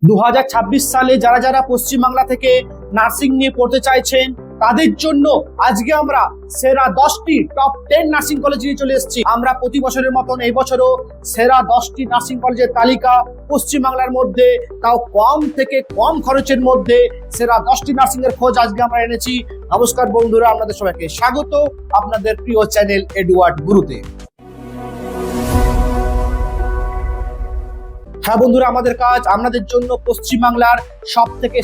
2026 সালে যারা যারা পশ্চিমবাংলা থেকে নার্সিং নিয়ে পড়তে চাইছেন তাদের জন্য আজকে আমরা সেরা 10টি টপ 10 নার্সিং কলেজ নিয়ে চলে এসেছি। আমরা প্রতি বছরের মতন এই বছরও সেরা 10টি নার্সিং কলেজের তালিকা পশ্চিমবাংলার মধ্যে, তাও কম থেকে কম খরচের মধ্যে সেরা 10টি নার্সিং এর খোঁজ আজকে আমরা এনেছি। নমস্কার বন্ধুরা, আপনাদের সবাইকে স্বাগত আপনাদের প্রিয় চ্যানেল এডওয়ার্ড গুরুতে। হ্যাঁ বন্ধুরা, আমাদের কাজ আপনাদের জন্য পশ্চিমবাংলার সব থেকে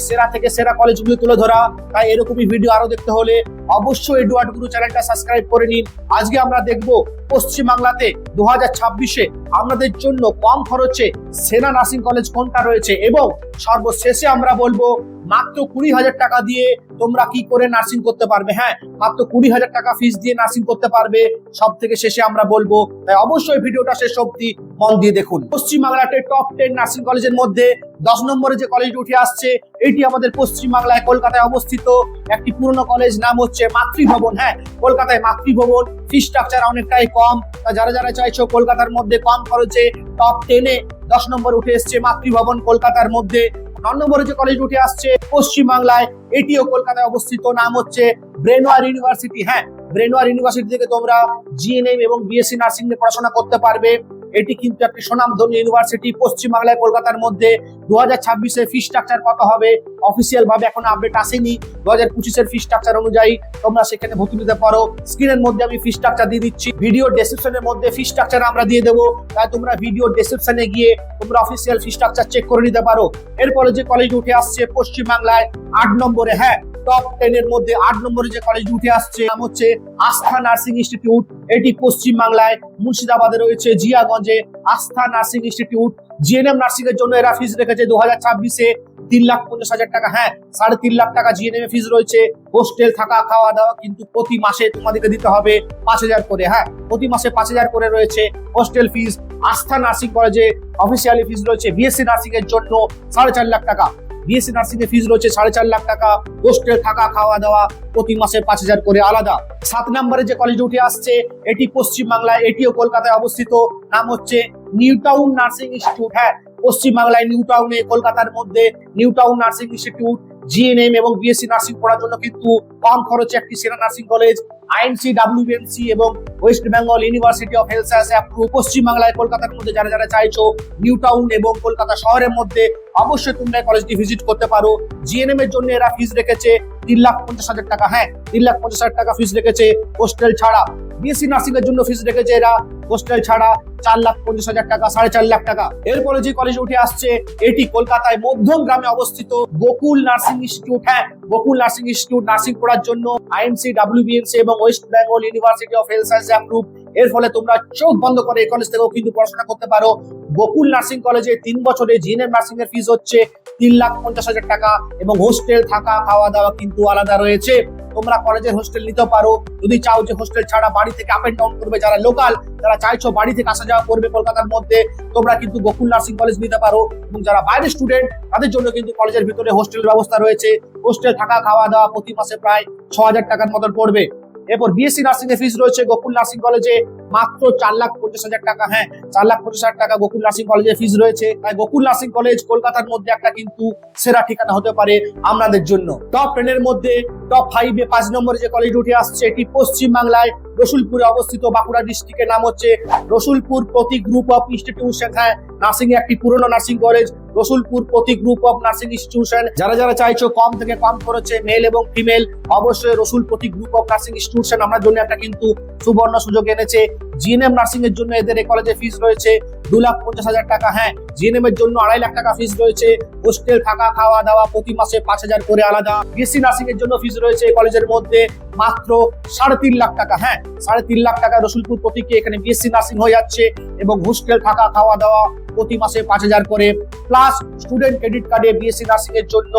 সেরা কলেজগুলো তুলে ধরা। তাই এরকমই ভিডিও আরো দেখতে হলে অবশ্যই এডওয়ার্ড গুরু চ্যানেলটা সাবস্ক্রাইব করে নিন। আজকে আমরা দেখব পশ্চিমবাংলাতে 2026-এ আপনাদের জন্য কম খরচে সেরা নার্সিং কলেজ কোনটা রয়েছে, এবং সর্বশেষে আমরা বলবো মাত্র 20,000 টাকা দিয়ে তোমরা কি করে নার্সিং করতে পারবে। হ্যাঁ, মাত্র 20,000 টাকা ফিস দিয়ে নার্সিং করতে পারবে। সব থেকে শেষে আমরা বলবো, তাই অবশ্যই ভিডিওটা শেষ অবধি মন দিয়ে দেখুন। পশ্চিমবাংলাতে টপ 10 নার্সিং কলেজের মধ্যে 10 নম্বরে যে কলেজটি উঠে আসছে, এটি আমাদের পশ্চিমবাংলায় কলকাতায় অবস্থিত একটি পুরনো কলেজ, নাম হচ্ছে মাতৃভবন। হ্যাঁ, কলকাতায় মাতৃভবন। ফি স্ট্রাকচার অনেকটাই কম। যারা যারা চাইছো কলকাতার মধ্যে কম খরচে টপ 10-এ 10 নম্বর উঠে এসছে মাতৃভবন কলকাতার মধ্যে। 9 নম্বরে যে কলেজ উঠে আসছে পশ্চিমবাংলায়, এটিও কলকাতায় অবস্থিত, নাম হচ্ছে ব্রেনওয়ার ইউনিভার্সিটি। হ্যাঁ, ব্রেনওয়ার ইউনিভার্সিটি থেকে তোমরা জিএনএম এবং বিএসসি নার্সিং নিয়ে পড়াশোনা করতে পারবে। এটি কিন্তু একটি সুনামধন্য ইউনিভার্সিটি পশ্চিমবাংলায় কলকাতার মধ্যে। 2026-এ ফি স্ট্রাকচার কত হবে অফিসিয়াল ভাবে এখন আপডেট আসেনি। 2025-এর ফি স্ট্রাকচার অনুযায়ী তোমরা সেখানে ভর্তি নিতে পারো। স্ক্রিনের মধ্যে আমি ফি স্ট্রাকচার দিয়ে দিচ্ছি, ভিডিও ডেসক্রিপশনের মধ্যে ফি স্ট্রাকচার আমরা দিয়ে দেবো। তাই তোমরা ভিডিও ডেসক্রিপশনে গিয়ে তোমরা অফিসিয়াল ফি স্ট্রাকচার চেক করে নিতে পারো। এরপরে যে কলেজ উঠে আসছে পশ্চিমবাংলায় 8 নম্বরে, হ্যাঁ টপ 10 এর মধ্যে 8 নম্বরে যে কলেজ উঠে আসছে, নাম হচ্ছে আস্থা নার্সিং ইনস্টিটিউট। এটি পশ্চিমবাংলায় মুর্শিদাবাদে রয়েছে জিয়াগঞ্জে আস্থা নার্সিং ইনস্টিটিউট। জিএনএম নার্সিং এর জন্য এরা ফিস রেখেছে 2026-এ 3,50,000 টাকা। হ্যাঁ, 3.5 লাখ টাকা জিএনএম ফিস রয়েছে। হোস্টেল থাকা খাওয়া দাওয়া কিন্তু প্রতি মাসে তোমাদেরকে দিতে হবে 5,000 করে। হ্যাঁ, প্রতি মাসে 5,000 করে রয়েছে হোস্টেল ফিস। আস্থা নার্সিং কলেজে অফিসিয়ালি ফিস রয়েছে বিএসসি নার্সিং এর জন্য 4.5 লাখ টাকা। বিএসসি নার্সিং এর ফিস রয়েছে 4.5 লাখ টাকা। হোস্টেল থাকা খাওয়া দাওয়া প্রতি মাসে 5,000 করে আলাদা। 7 নম্বরে যে কলেজ উঠে আসছে, এটি পশ্চিমবাংলায়, এটিও কলকাতায় অবস্থিত, নাম হচ্ছে নিউ টাউন নার্সিং ইনস্টিটিউট। হ্যাঁ, পশ্চিমবাংলায় নিউ টাউনে, কলকাতার মধ্যে new town nursing institute. GNM এবং বিএসসি নার্সিং পড়ার জন্য কিন্তু কম খরচে একটি সেরা নার্সিং কলেজ। আইএনসি, ডাব্লিউবিএমসি এবং West Bengal university of health science approve. পশ্চিমবাংলায় কলকাতার মধ্যে যারা যারা চাইছো নিউ টাউন এবং কলকাতা শহরের মধ্যে, অবশ্যই তোমরা কলেজটি ভিজিট করতে পারো। জিএনএম এর জন্য এরা ফিস রেখেছে 3,50,000 টাকা। হ্যাঁ, 3,50,000 টাকা ফিস রেখেছে হোস্টেল ছাড়া। বিএসসি নার্সিং এর জন্য ফিস রেখেছে এরা হোস্টেল ছাড়া 4,50,000 টাকা, 4.5 লাখ টাকা। এরপরে যে কলেজ উঠে আসছে, এটি কলকাতায় মধ্যম গ্রামে অবস্থিত গোকুল নার্সিং ইনস্টিটিউট। হ্যাঁ, গোকুল নার্সিং ইনস্টিটিউট নার্সিং পড়ার জন্য আইএমসি, ডাব্লিউবিএমসি এবং West Bengal university of health science approve. এর ফলে তোমরা চোখ বন্ধ করে এই কলেজ থেকেও কিন্তু পড়াশোনা করতে পারো। গোকুল নার্সিং কলেজে 3 বছরে জিএনএম নার্সিং এর ফিস হচ্ছে 3,50,000 টাকা, এবং হোস্টেল থাকা খাওয়া দাওয়া কিন্তু আলাদা রয়েছে। তোমরা কলেজের হোস্টেল নিতে পারো যদি চাও যে হোস্টেল ছাড়া বাড়ি থেকে আপ এন্ড ডাউন করবে। যারা লোকাল, যারা চাইছো বাড়ি থেকে আসা যাওয়া করবে কলকাতার মধ্যে, তোমরা কিন্তু গোকুল নার্সিং কলেজ নিতে পারো। এবং যারা বাইরের স্টুডেন্ট, তাদের জন্য কিন্তু কলেজের ভিতরে হোস্টেলের ব্যবস্থা রয়েছে। হোস্টেল থাকা খাওয়া দাওয়া প্রতি মাসে প্রায় 6,000 টাকার মতন পড়বে। এরপর বিএসসি নার্সিং এর ফিস রয়েছে গোকুল নার্সিং কলেজে মাত্র 4,50,000 টাকা। হ্যাঁ, 4,50,000 টাকা গোকুল নার্সিং কলেজে ফিস রয়েছে। তাই গোকুল নার্সিং কলেজ কলকাতার মধ্যে একটা কিন্তু সেরা ঠিকানা হতে পারে আপনাদের জন্য। টপ 10 এর মধ্যে টপ 5-এ 5 নম্বরে যে কলেজ উঠে আসছে, এটি পশ্চিমবাংলায় রসুলপুরে অবস্থিত, বাঁকুড়া ডিস্ট্রিক্টের, নাম হচ্ছে Rasulpur Pratik group of institution. হ্যাঁ, নার্সিং এ একটি পুরনো nursing college, Rasulpur Pratik group of nursing institution. যারা যারা চাইছো কম থেকে কম খরচে মেল এবং ফিমেল, অবশ্যই রসুল প্রতীক গ্রুপ অফ নার্সিং ইনস্টিটিউশন আমার জন্য একটা কিন্তু সুবর্ণ সুযোগ এনেছে। জিএনএম নার্সিং এর জন্য এদের এই কলেজে ফিস রয়েছে 2,50,000 টাকা। হ্যাঁ, জিএনএম এর জন্য 2.5 লাখ টাকা ফিস রয়েছে। হোস্টেল থাকা খাওয়া দাওয়া প্রতি মাসে 5,000 করে আলাদা। বিএসসি নার্সিং এর জন্য ফিস রয়েছে কলেজের মধ্যে মাত্র 3.5 লাখ টাকা। হ্যাঁ, 3.5 লাখ টাকা রসুলপুর প্রতীকে এখানে বিএসসি নার্সিং হয়ে যাচ্ছে, এবং হোস্টেল থাকা খাওয়া দাওয়া প্রতি মাসে 5,000 করে, প্লাস স্টুডেন্ট ক্রেডিট কার্ডে বিএসসি নার্সিং এর জন্য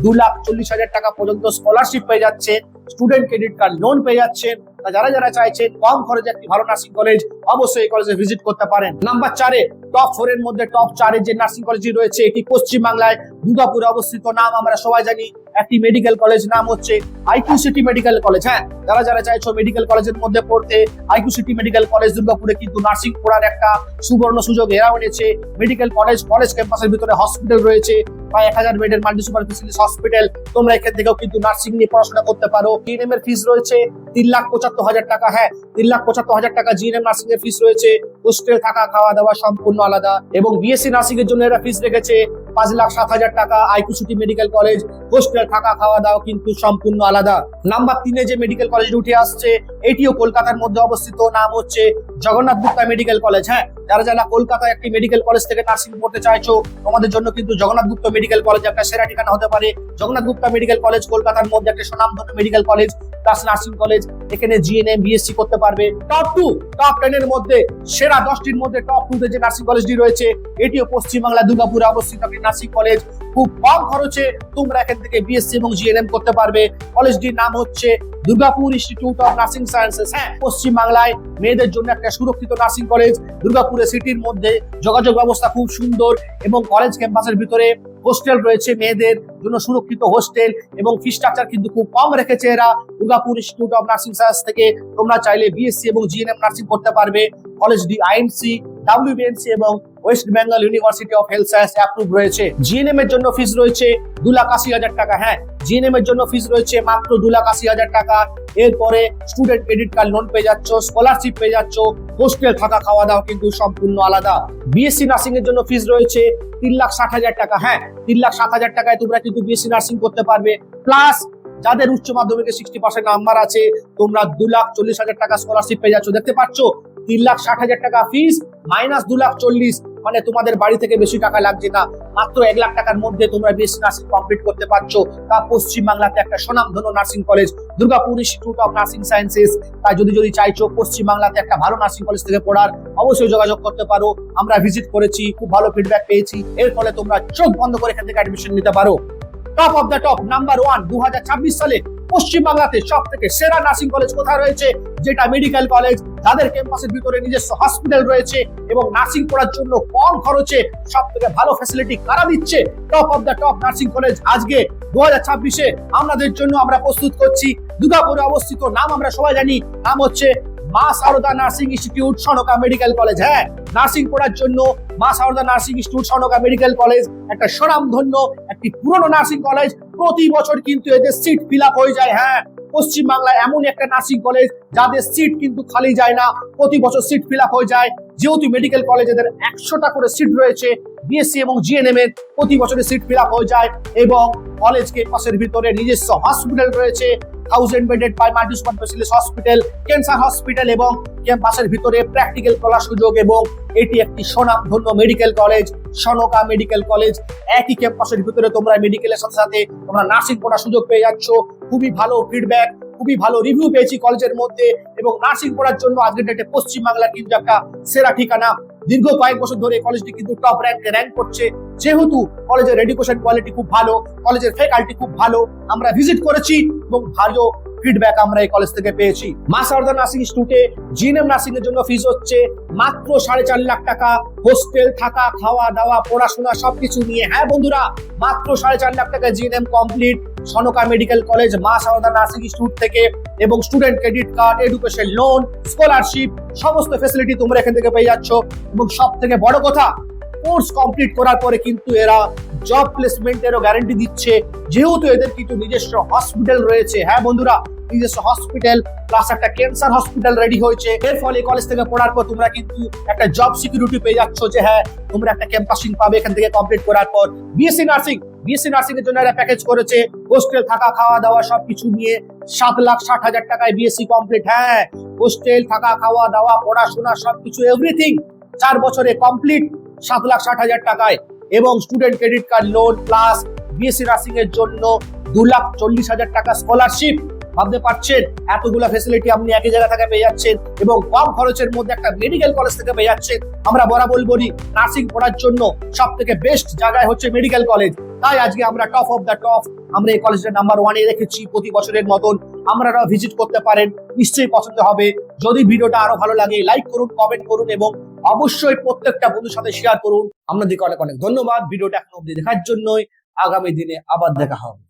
2,40,000 টাকা পর্যন্ত স্কলারশিপ পেয়ে যাচ্ছে, স্টুডেন্ট ক্রেডিট কার্ড লোন পেয়ে যাচ্ছেন। যারা যারা চাইছেন কম খরচে একটি ভালো নার্সিং কলেজ, অবশ্যই এই কলেজে ভিজিট করতে পারেন। নাম্বার 4-এ টপ 4 এর মধ্যে টপ 4-এ যে নার্সিং কলেজটি রয়েছে, এটি পশ্চিমবাংলায় দুর্গাপুরে অবস্থিত, নাম আমরা সবাই জানি একটি মেডিকেল কলেজ, নাম হচ্ছে আইকিউ সিটি মেডিকেল কলেজ। হ্যাঁ, যারা যারা চাইছো মেডিকেল কলেজের মধ্যে পড়তে, আইকিউ সিটি মেডিকেল কলেজ দুর্গাপুরে কিন্তু নার্সিং পড়ার একটা সুবর্ণ সুযোগ এরাও এনেছে। মেডিকেল কলেজ ক্যাম্পাসের ভিতরে হসপিটাল রয়েছে, প্রায় 1000 বেডের মাল্টি সুপার স্পেশালিটি হসপিটাল। তোমরা এখান থেকেও কিন্তু নার্সিং নিয়ে পড়াশোনা করতে পারো। জিএনএম এর ফিস রয়েছে 3,75,000 টাকা। হ্যাঁ, 3,75,000 টাকা জিএনএম নার্সিং এর ফিস রয়েছে। হোস্টেল থাকা খাওয়া দাওয়া সম্পূর্ণ আলাদা। এবং বিএসসি নার্সিং এর জন্য এরা ফিস রেখেছে 5,07,000 টাকা। IQ City medical college, hostel থাকা খাওয়া দাওয়া কিন্তু সম্পূর্ণ আলাদা। নাম্বার 3-এ যে মেডিকেল কলেজ উঠে আসছে, এটিও কলকাতার মধ্যে অবস্থিত, নাম হচ্ছে জগন্নাথ গুপ্তা মেডিকেল কলেজ। হ্যাঁ, যারা যারা কলকাতায় একটি মেডিকেল কলেজ থেকে নার্সিং পড়তে চাইছো, তোমাদের জন্য কিন্তু জগন্নাথ গুপ্তা মেডিকেল কলেজ একটা সেরা ঠিকানা হতে পারে। জগন্নাথ গুপ্তা মেডিকেল কলেজ কলকাতার মধ্যে একটা সুনামধন্য medical college plus nursing college. এখানে জিএনএম বিএসসি করতে পারবে। টপ 10 এর মধ্যে সেরা 10টির মধ্যে টপ 2-তে যে নার্সিং কলেজটি রয়েছে, এটিও পশ্চিমবাংলা দুর্গাপুরে অবস্থিত একটি নার্সিং কলেজ। খুব কম খরচে তোমরা এখান থেকে বিএসসি এবং জিএনএম করতে পারবে। কলেজটির নাম হচ্ছে Durgapur institute of nursing sciences. হ্যাঁ, পশ্চিমবাংলায় মেয়েদের জন্য একটা সুরক্ষিত নার্সিং কলেজ। দুর্গাপুরে সিটির মধ্যে যোগাযোগ ব্যবস্থা খুব সুন্দর এবং কলেজ ক্যাম্পাসের ভিতরে হোস্টেল রয়েছে, মেয়েদের জন্য সুরক্ষিত হোস্টেল এবং ফি স্ট্রাকচার কিন্তু খুব কম রেখেছে এরা। Durgapur institute of nursing science থেকে তোমরা চাইলে বিএসসি এবং জিএনএম নার্সিং করতে পারবে। কলেজটি আইএমসি, ডাব্লিউবিএনসি এবং West Bengal university of health science approve রয়েছে। জিএনএম এর জন্য ফিস রয়েছে 2,80,000 টাকা। হ্যাঁ, জিএনএম এর জন্য ফিস রয়েছে মাত্র 2,80,000 টাকা। এরপরে স্টুডেন্ট ক্রেডিট কার্ড লোন পেয়ে যাচ্ছ, স্কলারশিপ পেয়ে যাচ্ছ, হোস্টেল থাকা খাওয়া দাওয়া কিন্তু সম্পূর্ণ আলাদা। বিএসসি নার্সিং এর জন্য ফিস রয়েছে 3,60,000 টাকা। হ্যাঁ, 3,60,000 টাকায় তোমরা কিন্তু বিএসসি নার্সিং করতে পারবে। প্লাস যাদের উচ্চ মাধ্যমিকে 60% নাম্বার আছে, তোমরা 2,40,000 টাকা স্কলারশিপ পেয়ে যাচ্ছ। দেখতে পাচ্ছ, 3,60,000 টাকা ফিস মাইনাস 2,40,000, মানে তোমাদের বাড়ি থেকে বেশি টাকা লাগছে না। মাত্র 1 লাখ টাকার মধ্যে তোমরা বিএসসি নার্সিং কমপ্লিট করতে পারছো। তা পশ্চিমবাংলাতে একটা সুনামধন্য nursing college Durgapur institute of nursing sciences. তাই যদি চাইছো পশ্চিমবাংলাতে একটা ভালো নার্সিং কলেজ থেকে পড়ার, অবশ্যই যোগাযোগ করতে পারো। আমরা ভিজিট করেছি, খুব ভালো ফিডব্যাক পেয়েছি। এর ফলে তোমরা চোখ বন্ধ করে এখান থেকে অ্যাডমিশন নিতে পারো। Top of the top number 1 2026 সালে পশ্চিমবাংলাতে সব থেকে সেরা নার্সিং কলেজ কোথায় রয়েছে, যেটা মেডিকেল কলেজ, যাদের ক্যাম্পাসের ভিতরে নিজস্ব হসপিটাল রয়েছে এবং নার্সিং পড়ার জন্য কম খরচে সব থেকে ভালো ফ্যাসিলিটি কারা দিচ্ছে। Top of the top nursing college আজকে 2026-এ আমাদের জন্য আমরা প্রস্তুত করছি। দুর্গাপুরে অবস্থিত, নাম আমরা সবাই জানি, নাম হচ্ছে Ma Sarada nursing institute Sonka medical college. হ্যাঁ, নার্সিং পড়ার জন্য Ma Sarada nursing institute Sonka medical college একটা স্বনামধন্য একটি পুরনো নার্সিং কলেজ। প্রতি বছর কিন্তু এদের সিট ফিল আপ হয়ে যায়। হ্যাঁ, পশ্চিমবাংলায় এমন একটা নার্সিং কলেজ যাদের সিট কিন্তু খালি যায় না, প্রতি বছর সিট ফিল আপ হয়ে যায়। যেহেতু মেডিকেল কলেজ এদের 100টা করে সিট রয়েছে, বিএসসি এবং জিএনএম এর প্রতি বছরে সিট ফিল আপ হয়ে যায়। এবং কলেজ ক্যাম্পাসের ভিতরে নিজস্ব হসপিটাল রয়েছে, 1000 bedded multi super speciality hospital, cancer hospital এবং ক্যাম্পাসের ভিতরে প্র্যাকটিক্যাল করার সুযোগ। এবং এটি একটি সুনামধন্য medical college, Sonka medical college. একই ক্যাম্পাসের ভিতরে তোমরা মেডিকেলের সাথে সাথে তোমরা নার্সিং পড়ার সুযোগ পেয়ে যাচ্ছ। খুবই ভালো ফিডব্যাক, খুবই ভালো রিভিউ পেয়েছি কলেজের মধ্যে। এবং নার্সিং পড়ার জন্য আজকের ডেটে পশ্চিমবাংলার কিন্তু একটা সেরা ঠিকানা। দীর্ঘ কয়েক বছর ধরে কলেজটি কিন্তু টপ র্যাঙ্ক করছে, যেহেতু কলেজের এডুকেশন কোয়ালিটি খুব ভালো, কলেজের ফ্যাকাল্টি খুব ভালো। আমরা ভিজিট করেছি এবং ভালো ফিডব্যাক আমরা এই কলেজ থেকে পেয়েছি। মা সারদা নার্সিং ইনস্টিটিউটে জিএনএম নার্সিং এর জন্য ফিস হচ্ছে মাত্র 4.5 লাখ টাকা। হোস্টেল থাকা খাওয়া দাওয়া পড়াশোনা সবকিছু নিয়ে। হ্যাঁ বন্ধুরা, মাত্র 4.5 লাখ টাকা GNM complete Sonka medical college মা সারদা নার্সিং ইনস্টিটিউট থেকে। এবং student credit card, education loan, scholarship সমস্ত ফ্যাসিলিটি তোমরা এখান থেকে পেয়ে যাচ্ছ। এবং সব থেকে বড় কথা, কোর্স কমপ্লিট করার পরে কিন্তু এরা জব প্লেসমেন্টেরও গ্যারান্টি দিচ্ছে, যেহেতু এদের কিন্তু নিজস্ব হসপিটাল রয়েছে। হ্যাঁ বন্ধুরা, নিজস্ব হসপিটাল প্লাস একটা ক্যান্সার হসপিটাল রেডি হয়েছে। এর ফলে কলেজ থেকে পড়ার পর তোমরা কিন্তু একটা জব সিকিউরিটি পেয়ে যাচ্ছ, যে হ্যাঁ তোমরা একটা ক্যাম্পাসিং পাবে এখান থেকে কমপ্লিট করার পর। বিএসসি নার্সিং এর জন্য এরা প্যাকেজ করেছে, হোস্টেল থাকা খাওয়া দাওয়া সবকিছু নিয়ে 7,60,000 টাকায় বিএসসি কমপ্লিট। হ্যাঁ, হোস্টেল থাকা খাওয়া দাওয়া পড়াশোনা সবকিছু এভরিথিং 4 বছরে কমপ্লিট 7,60,000 টাকায়। এবং student credit card loan plus BSc nursing এর জন্য 2,40,000 টাকা স্কলারশিপ। ভাবতে পারছেন, এতগুলো ফ্যাসিলিটি আপনি একই জায়গা থেকে পেয়ে যাচ্ছেন এবং কম খরচের মধ্যে একটা মেডিকেল কলেজ থেকে পেয়ে যাচ্ছেন। আমরা বরাবর বলি, নার্সিং পড়ার জন্য সব থেকে বেস্ট জায়গায় হচ্ছে মেডিকেল কলেজ। তাই আজকে আমরা টপ অফ দ্য টপ আমরা এই কলেজের নাম্বার 1-এ রেখেছি প্রতি বছরের মতন। আপনারা ভিজিট করতে পারেন, নিশ্চয়ই পছন্দ হবে। যদি ভিডিওটা আরো ভালো লাগে লাইক করুন, কমেন্ট করুন এবং অবশ্যই প্রত্যেকটা বন্ধুর সাথে শেয়ার করুন। আপনাদেরকে অনেক অনেক ধন্যবাদ ভিডিওটা এখন অবধি দেখার জন্য। আগামী দিনে আবার দেখা হবে।